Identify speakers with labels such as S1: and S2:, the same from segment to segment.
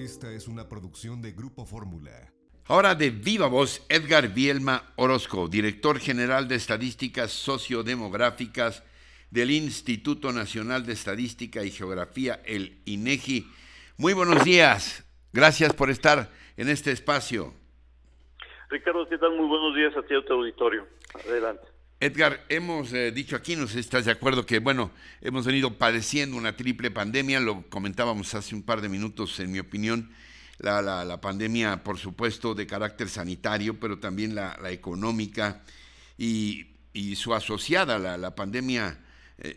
S1: Esta es una producción de Grupo Fórmula.
S2: Ahora de viva voz, Edgar Bielma Orozco, director general de Estadísticas Sociodemográficas del Instituto Nacional de Estadística y Geografía, el INEGI. Muy buenos días, gracias por estar en este espacio.
S3: Ricardo, ¿qué tal? Muy buenos días a ti, a tu auditorio. Adelante.
S2: Edgar, hemos dicho aquí, no sé si estás de acuerdo, que hemos venido padeciendo una triple pandemia, lo comentábamos hace un par de minutos, en mi opinión, la pandemia, por supuesto, de carácter sanitario, pero también la económica y su asociada, la pandemia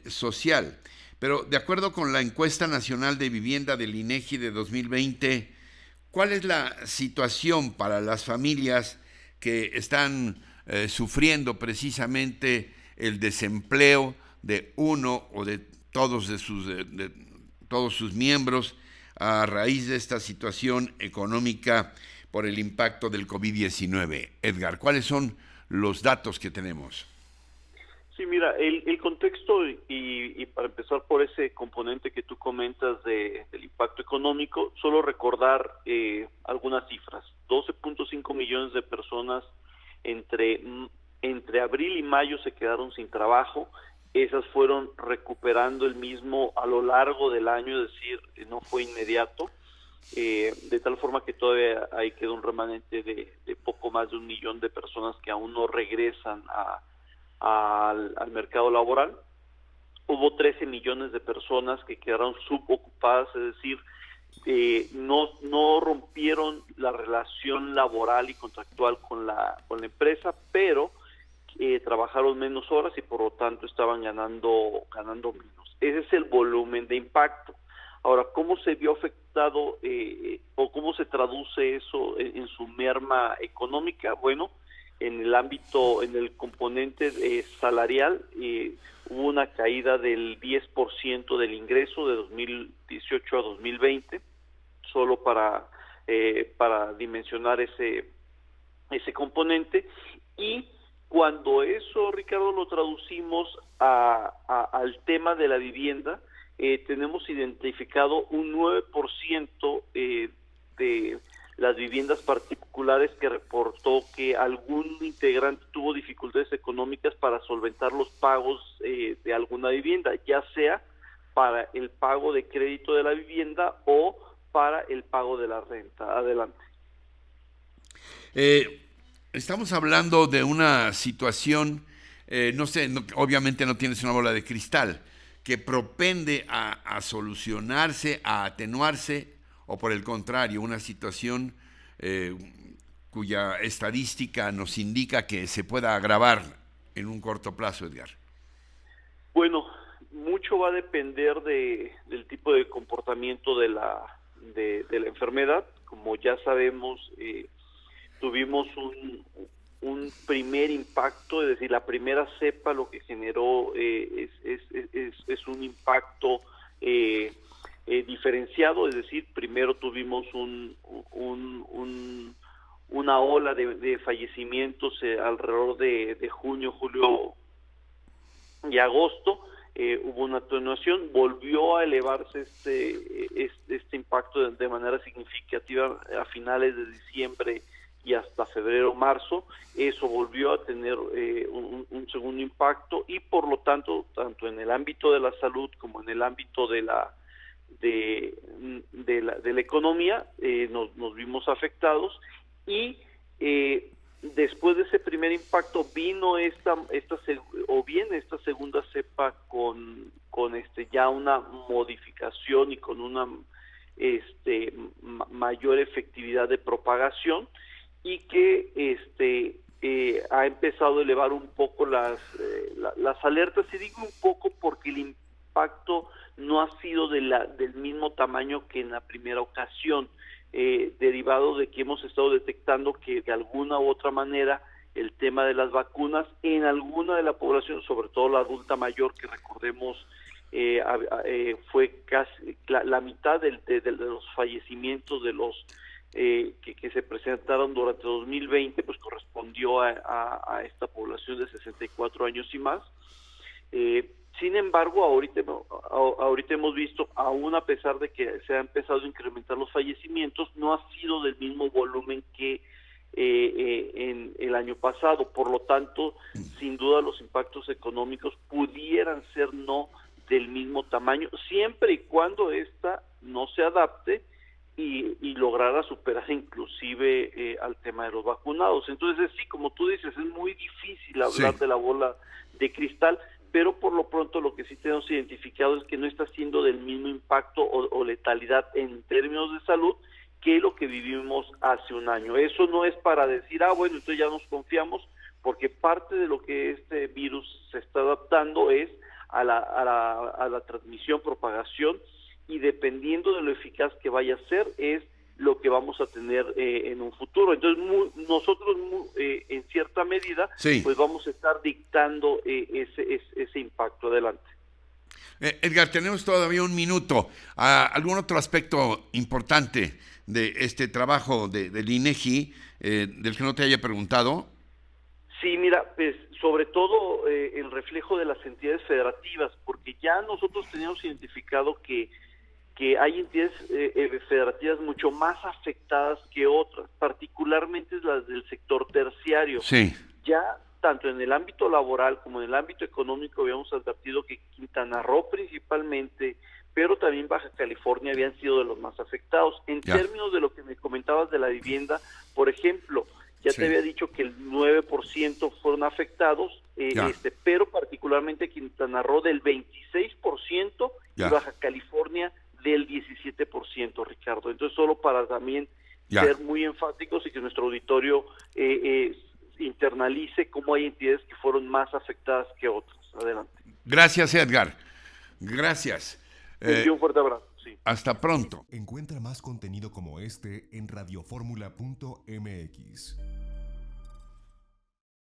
S2: social. Pero de acuerdo con la encuesta nacional de vivienda del INEGI de 2020, ¿cuál es la situación para las familias que están sufriendo precisamente el desempleo de uno o de todos sus miembros a raíz de esta situación económica por el impacto del COVID-19? Edgar, ¿cuáles son los datos que tenemos?
S3: Sí, mira, el contexto y para empezar por ese componente que tú comentas del impacto económico, solo recordar algunas cifras. 12.5 millones de personas entre abril y mayo se quedaron sin trabajo. Esas fueron recuperando el mismo a lo largo del año, es decir, no fue inmediato, de tal forma que todavía ahí queda un remanente de poco más de 1 millón de personas que aún no regresan al mercado laboral. Hubo 13 millones de personas que quedaron subocupadas, es decir, no rompieron la relación laboral y contractual con la empresa, pero trabajaron menos horas y por lo tanto estaban ganando menos. Ese es el volumen de impacto. Ahora, ¿cómo se vio afectado o cómo se traduce eso en su merma económica? Bueno, en el componente salarial hubo una caída del 10% del ingreso de 2018 a 2020, solo para dimensionar ese componente. Y cuando eso, Ricardo, lo traducimos al tema de la vivienda, tenemos identificado un 9% de las viviendas particulares que reportó que algún integrante tuvo dificultades económicas para solventar los pagos de alguna vivienda, ya sea para el pago de crédito de la vivienda o para el pago de la renta. Adelante.
S2: Estamos hablando de una situación, no sé, obviamente no tienes una bola de cristal, que propende a solucionarse, a atenuarse, o por el contrario, una situación cuya estadística nos indica que se pueda agravar en un corto plazo, Edgar.
S3: Bueno, mucho va a depender del tipo de comportamiento de la enfermedad. Como ya sabemos, tuvimos un primer impacto, es decir, la primera cepa lo que generó es un impacto diferenciado, es decir, primero tuvimos una ola de fallecimientos alrededor de junio, julio y agosto. Hubo una atenuación, volvió a elevarse este impacto de manera significativa a finales de diciembre y hasta febrero, marzo. Eso volvió a tener un segundo impacto y por lo tanto, tanto en el ámbito de la salud como en el ámbito de la economía, nos vimos afectados y después de ese primer impacto viene esta segunda cepa con ya una modificación y con una mayor efectividad de propagación y que ha empezado a elevar un poco las alertas. Y digo un poco porque el impacto no ha sido del mismo tamaño que en la primera ocasión, derivado de que hemos estado detectando que de alguna u otra manera el tema de las vacunas en alguna de la población, sobre todo la adulta mayor, que recordemos fue casi la mitad de los fallecimientos de los que se presentaron durante 2020, pues correspondió a esta población de 64 años y más. Sin embargo, ahorita hemos visto, aún a pesar de que se ha empezado a incrementar los fallecimientos, no ha sido del mismo volumen que en el año pasado. Por lo tanto, sin duda los impactos económicos pudieran ser no del mismo tamaño, siempre y cuando esta no se adapte y lograra superar inclusive al tema de los vacunados. Entonces, sí, como tú dices, es muy difícil hablar de la bola de cristal, pero por lo pronto lo que sí tenemos identificado es que no está siendo del mismo impacto o letalidad en términos de salud que lo que vivimos hace un año. Eso no es para decir, bueno, entonces ya nos confiamos, porque parte de lo que este virus se está adaptando es a la transmisión, propagación, y dependiendo de lo eficaz que vaya a ser, es lo que vamos a tener en un futuro. Entonces, nosotros en cierta medida, pues vamos a estar dictando ese impacto. Adelante.
S2: Edgar, tenemos todavía un minuto. ¿Algún otro aspecto importante de este trabajo del INEGI del que no te haya preguntado?
S3: Sí, mira, pues sobre todo el reflejo de las entidades federativas, porque ya nosotros teníamos identificado que hay entidades federativas mucho más afectadas que otras, particularmente las del sector terciario.
S2: Sí.
S3: Ya tanto en el ámbito laboral como en el ámbito económico habíamos advertido que Quintana Roo principalmente, pero también Baja California habían sido de los más afectados. En términos de lo que me comentabas de la vivienda, por ejemplo, ya te había dicho que el 9% fueron afectados, pero particularmente Quintana Roo del 26% y Baja California del 17%, Ricardo. Entonces, solo para también ser muy enfáticos y que nuestro auditorio internalice cómo hay entidades que fueron más afectadas que otras. Adelante.
S2: Gracias, Edgar. Gracias.
S3: Un fuerte abrazo. Sí.
S2: Hasta pronto.
S1: Encuentra más contenido como este en radioformula.mx.